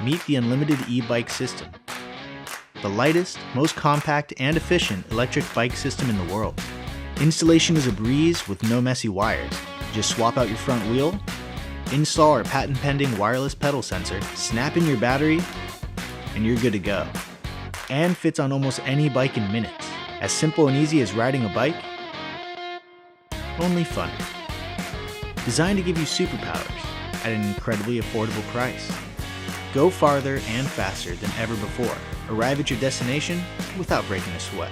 meet the unlimited e-bike system. The lightest, most compact, and efficient electric bike system in the world. Installation is a breeze with no messy wires. Just swap out your front wheel, install our patent-pending wireless pedal sensor, snap in your battery, and you're good to go. And fits on almost any bike in minutes. As simple and easy as riding a bike, only fun. Designed to give you superpowers at an incredibly affordable price. Go farther and faster than ever before. Arrive at your destination without breaking a sweat.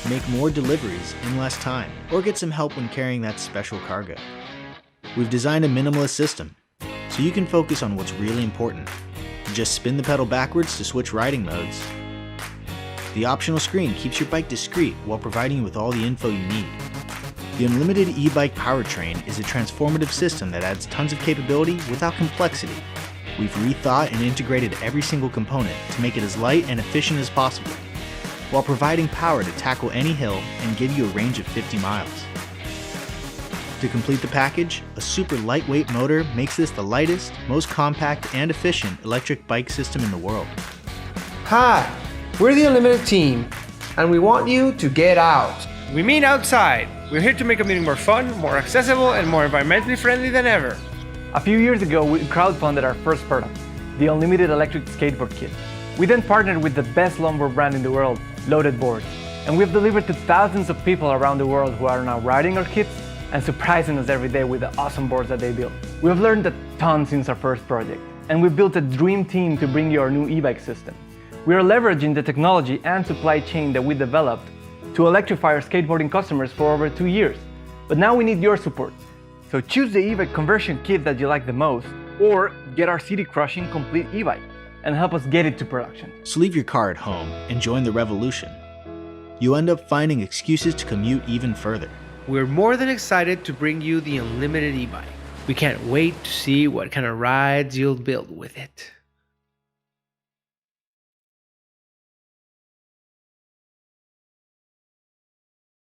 Make more deliveries in less time, or get some help when carrying that special cargo. We've designed a minimalist system, so you can focus on what's really important. Just spin the pedal backwards to switch riding modes. The optional screen keeps your bike discreet while providing you with all the info you need. The Unlimited e-bike powertrain is a transformative system that adds tons of capability without complexity. We've rethought and integrated every single component to make it as light and efficient as possible, while providing power to tackle any hill and give you a range of 50 miles. To complete the package, a super lightweight motor makes this the lightest, most compact, and efficient electric bike system in the world. Hi, we're the Unlimited team, and we want you to get out. We mean outside. We're here to make commuting more fun, more accessible, and more environmentally friendly than ever. A few years ago, we crowdfunded our first product, the Unlimited Electric Skateboard Kit. We then partnered with the best longboard brand in the world, Loaded Boards, and we've delivered to thousands of people around the world who are now riding our kits and surprising us every day with the awesome boards that they build. We have learned a ton since our first project, and we've built a dream team to bring you our new e-bike system. We are leveraging the technology and supply chain that we developed to electrify our skateboarding customers for over 2 years. But now we need your support. So choose the e-bike conversion kit that you like the most, or get our city-crushing complete e-bike and help us get it to production. So leave your car at home and join the revolution. You'll end up finding excuses to commute even further. We're more than excited to bring you the Unlimited e-bike. We can't wait to see what kind of rides you'll build with it.